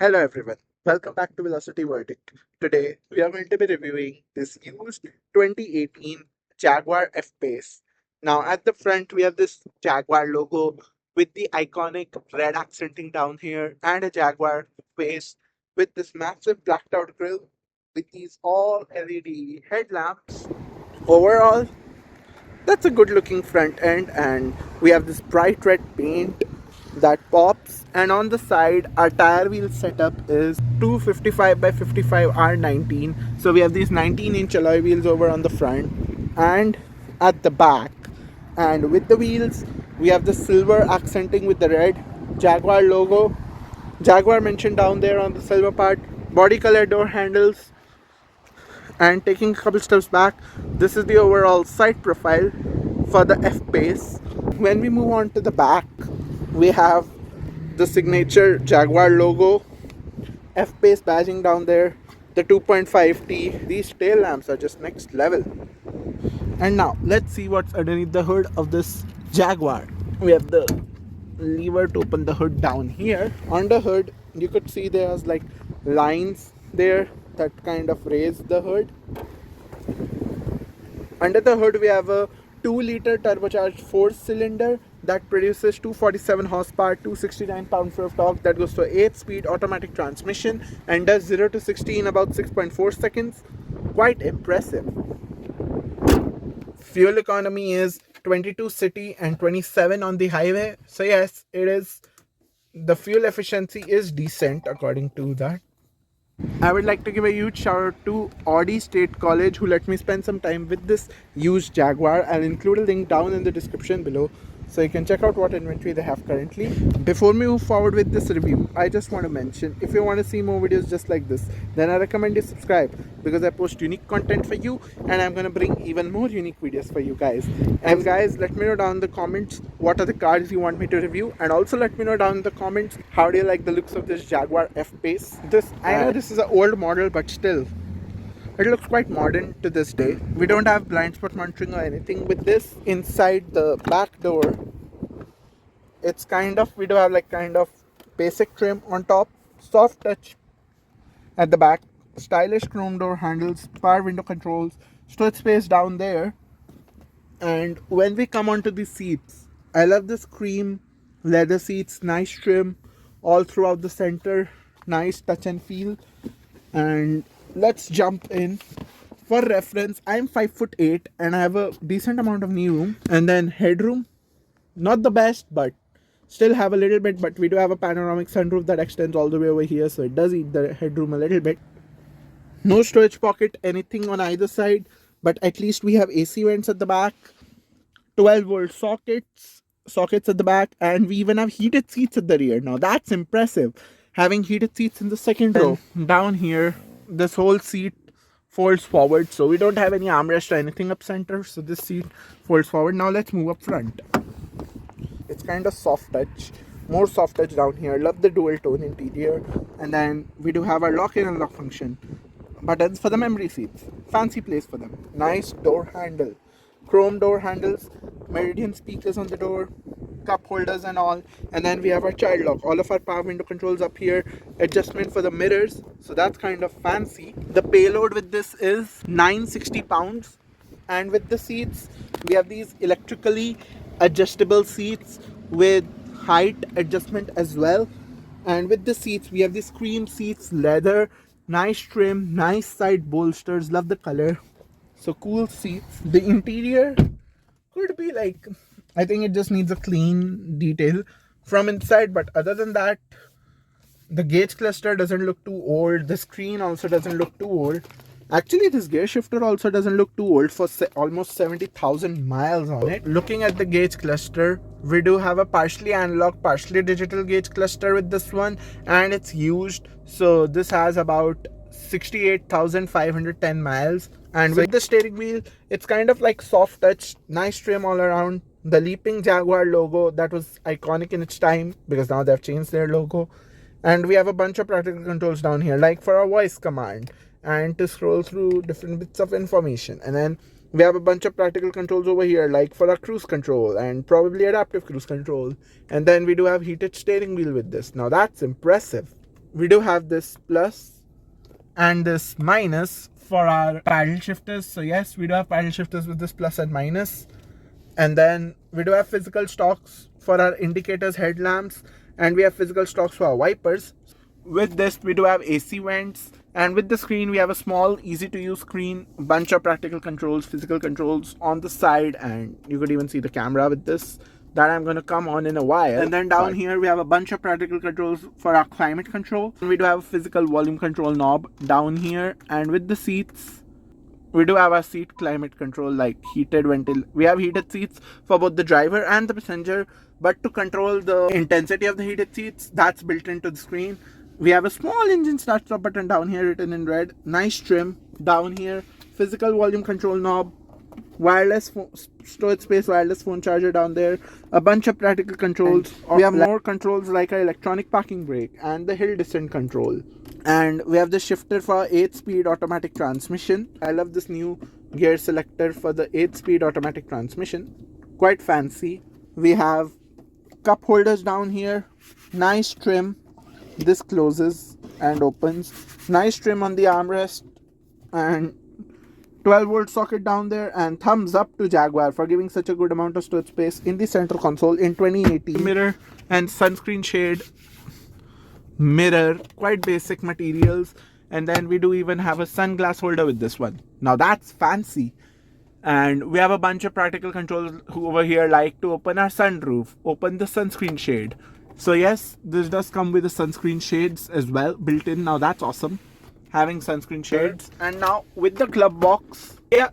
Hello everyone, welcome back to Velocity Verdict. Today we are going to be reviewing this used 2018 Jaguar F-Pace. Now at the front we have this Jaguar logo with the iconic red accenting down here and a Jaguar face with this massive blacked out grille with these all LED headlamps. Overall, that's a good looking front end, and we have this bright red paint that pops, and on the side our tire wheel setup is 255 by 55 R19. So we have these 19-inch alloy wheels over on the front and at the back, and with the wheels we have the silver accenting with the red Jaguar logo, Jaguar mentioned down there on the silver part, body color door handles. And taking a couple steps back, this is the overall side profile for the F-Pace. When we move on to the back, we have the signature Jaguar logo, F-Pace badging down there, the 2.5T. These tail lamps are just next level. And now let's see what's underneath the hood of this Jaguar. We have the lever to open the hood down here. On the hood you could see there's like lines there that kind of raise the hood. Under the hood we have a 2-liter turbocharged 4-cylinder that produces 247 horsepower, 269 pound-feet of torque, that goes to 8-speed automatic transmission and does 0 to 60 in about 6.4 seconds. Quite impressive. Fuel economy is 22 city and 27 on the highway. So yes, it is, the fuel efficiency is decent according to that. I would like to give a huge shout out to Audi State College who let me spend some time with this used Jaguar. I'll include a link down in the description below so you can check out what inventory they have currently. Before we move forward with this review, I just want to mention, if you want to see more videos just like this, then I recommend you subscribe, because I post unique content for you and I'm going to bring even more unique videos for you guys. And guys, let me know down in the comments what are the cars you want me to review, and also let me know down in the comments how do you like the looks of this Jaguar F-Pace. I know this is an old model, but still it looks quite modern to this day. We don't have blind spot monitoring or anything with this. Inside the back door, it's kind of, we do have like kind of basic trim on top, soft touch at the back, stylish chrome door handles, power window controls, storage space down there. And when we come onto the seats, I love this cream leather seats, nice trim all throughout the center, nice touch and feel. And let's jump in. For reference, I'm 5'8" and I have a decent amount of knee room, and then headroom, not the best, but still have a little bit. But we do have a panoramic sunroof that extends all the way over here, so it does eat the headroom a little bit. No storage pocket, anything on either side, but at least we have AC vents at the back, 12-volt sockets at the back, and we even have heated seats at the rear. Now that's impressive, having heated seats in the second row. Down here, this whole seat folds forward, so we don't have any armrest or anything up center, so this seat folds forward. Now let's move up front. It's kind of soft touch, more soft touch down here. Love the dual tone interior. And then we do have our lock in and lock function buttons for the memory seats, fancy place for them. Nice door handle, chrome door handles, meridian speakers on the door, cup holders and all. And then we have our child lock, all of our power window controls up here, adjustment for the mirrors, so that's kind of fancy. The payload with this is 960 pounds. And with the seats, we have these electrically adjustable seats with height adjustment as well. And with the seats, we have these cream seats, leather, nice trim, nice side bolsters, love the color, so cool seats. The interior could be like, I think it just needs a clean detail from inside, but other than that, the gauge cluster doesn't look too old, the screen also doesn't look too old. Actually, this gear shifter also doesn't look too old for almost 70,000 miles on it. Looking at the gauge cluster, we do have a partially analog, partially digital gauge cluster with this one, and it's used. So this has about 68,510 miles. And with the steering wheel, it's kind of like soft touch, nice trim all around. The leaping Jaguar logo that was iconic in its time, because now they've changed their logo. And we have a bunch of practical controls down here, like for our voice command and to scroll through different bits of information. And then we have a bunch of practical controls over here, like for our cruise control and probably adaptive cruise control. And then we do have heated steering wheel with this. Now that's impressive. we do have this plus and this minus for our paddle shifters. So yes, we do have paddle shifters with this plus and minus. And then we do have physical stocks for our indicators, headlamps, and we have physical stocks for our wipers. With this, we do have AC vents, and with the screen, we have a small, easy to use screen, bunch of practical controls, physical controls on the side, and you could even see the camera with this that I'm going to come on in a while. And then down here, we have a bunch of practical controls for our climate control. And we do have a physical volume control knob down here, and with the seats, we do have our seat climate control, like heated ventil. We have heated seats for both the driver and the passenger, but to control the intensity of the heated seats, that's built into the screen. We have a small engine start stop button down here written in red. Nice trim down here. Physical volume control knob. Wireless storage space, wireless phone charger down there. A bunch of practical controls. We have more controls like our electronic parking brake and the hill descent control. And we have the shifter for 8-speed automatic transmission. I love this new gear selector for the 8-speed automatic transmission. Quite fancy. We have cup holders down here. Nice trim. This closes and opens. Nice trim on the armrest. And 12-volt socket down there, and thumbs up to Jaguar for giving such a good amount of storage space in the center console in 2018. Mirror and sunscreen shade. Mirror, quite basic materials. And then we do even have a sunglass holder with this one. Now that's fancy. And we have a bunch of practical controls over here, like to open our sunroof, open the sunscreen shade. So yes, this does come with the sunscreen shades as well built in. Now that's awesome, having sunscreen shades. And now with the glove box, yeah,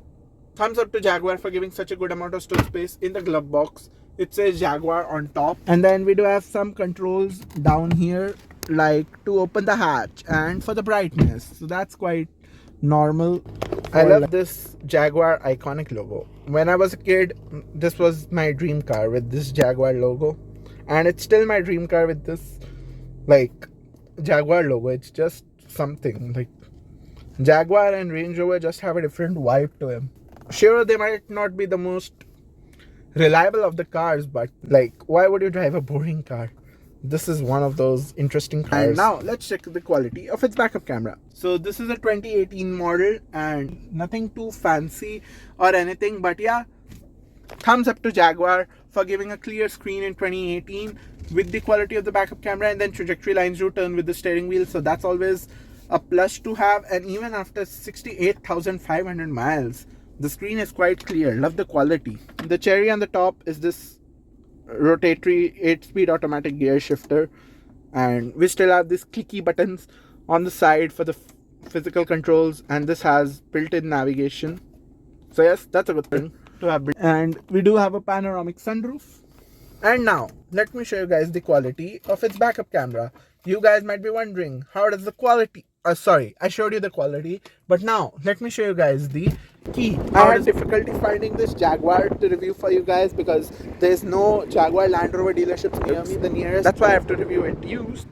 thumbs up to Jaguar for giving such a good amount of storage space in the glove box. It says Jaguar on top. And then we do have some controls down here, like to open the hatch and for the brightness. So that's quite normal. I love this Jaguar iconic logo. When I was a kid, this was my dream car with this Jaguar logo. And it's still my dream car with this like Jaguar logo. It's just something. Like Jaguar and Range Rover just have a different vibe to them. Sure, they might not be the most reliable of the cars, but like, why would you drive a boring car? This is one of those interesting cars. And now let's check the quality of its backup camera. So this is a 2018 model and nothing too fancy or anything, but yeah, thumbs up to Jaguar for giving a clear screen in 2018 with the quality of the backup camera, and then trajectory lines do turn with the steering wheel, so that's always a plus to have. And even after 68,500 miles, the screen is quite clear. Love the quality. The cherry on the top is this rotatory 8-speed automatic gear shifter, and we still have these clicky buttons on the side for the physical controls, and this has built-in navigation. So yes, that's a good thing to have. And we do have a panoramic sunroof. And now let me show you guys the quality of its backup camera. You guys might be wondering, how does the quality, sorry, I showed you the quality, but now let me show you guys the key. I had difficulty finding this Jaguar to review for you guys because there's no Jaguar Land Rover dealerships near me. The nearest, that's why I have to review it used.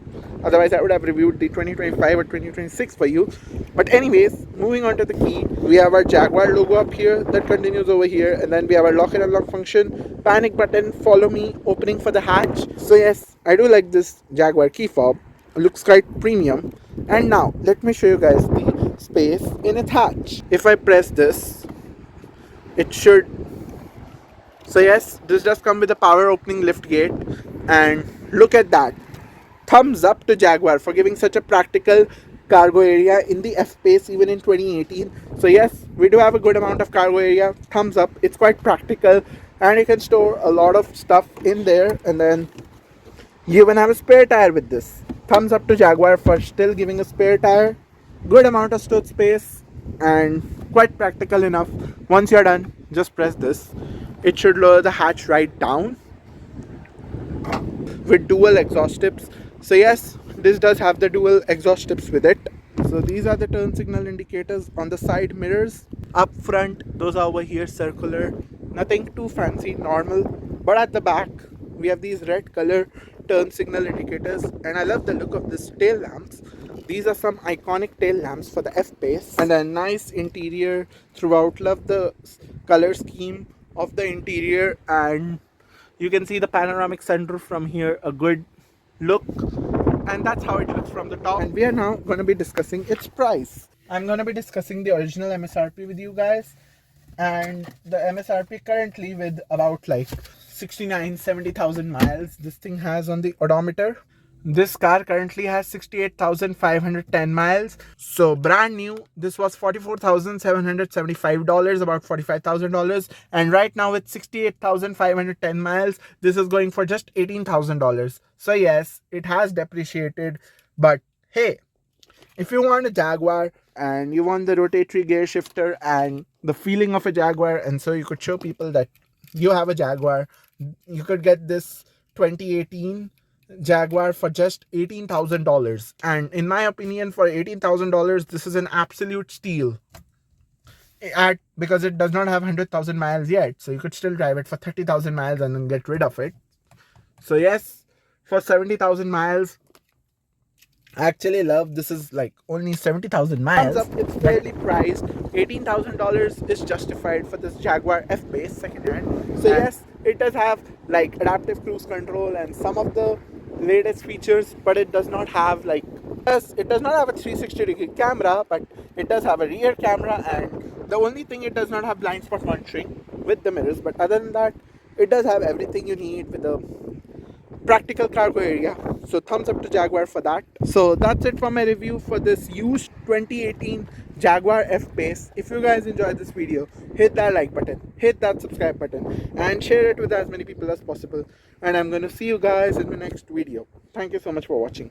Otherwise I would have reviewed the 2025 or 2026 for you. But anyways, moving on to the key, we have our Jaguar logo up here that continues over here, and then we have our lock and unlock function, panic button, follow me, opening for the hatch. So yes, I do like this Jaguar key fob. Looks quite premium. And now let me show you guys the space in its hatch. If I press this, it should. So yes, this does come with a power opening lift gate, and look at that. Thumbs up to Jaguar for giving such a practical cargo area in the F-Pace even in 2018. So yes, we do have a good amount of cargo area. Thumbs up. It's quite practical, and you can store a lot of stuff in there. And then you even have a spare tire with this. Thumbs up to Jaguar for still giving a spare tire. Good amount of storage space and quite practical enough. Once you're done, just press this. It should lower the hatch right down with dual exhaust tips. So yes, this does have the dual exhaust tips with it. So these are the turn signal indicators on the side mirrors. Up front, those are over here circular. Nothing too fancy, normal. But at the back, we have these red color turn signal indicators, and I love the look of this tail lamps. These are some iconic tail lamps for the F-Pace, and a nice interior throughout. Love the color scheme of the interior, and you can see the panoramic sunroof from here, a good look. and that's how it looks from the top. And we are now going to be discussing its price. I'm going to be discussing the original MSRP with you guys, and the MSRP currently with about like 70,000 miles this thing has on the odometer. This car currently has 68,510 miles. So brand new, this was $44,775, about $45,000. And right now with 68,510 miles, this is going for just $18,000. So yes, it has depreciated, but hey, if you want a Jaguar and you want the rotatory gear shifter and the feeling of a Jaguar, and so you could show people that you have a Jaguar, you could get this 2018 Jaguar for just $18,000. And in my opinion, for $18,000, this is an absolute steal. Because it does not have 100,000 miles yet, so you could still drive it for 30,000 miles and then get rid of it. So yes, for 70,000 miles, I actually love this is like only 70,000 miles. Thumbs up, it's fairly priced. $18,000 is justified for this Jaguar F-Base secondhand. So yes, it does have like adaptive cruise control and some of the latest features, but it does not have like it does not have a 360-degree camera, but it does have a rear camera, and the only thing it does not have blind spot monitoring with the mirrors. But other than that, it does have everything you need with a practical cargo area. So thumbs up to Jaguar for that. So that's it for my review for this used 2018 Jaguar F-Pace. If you guys enjoyed this video, hit that like button, hit that subscribe button, and share it with as many people as possible. And I'm going to see you guys in the next video. Thank you so much for watching.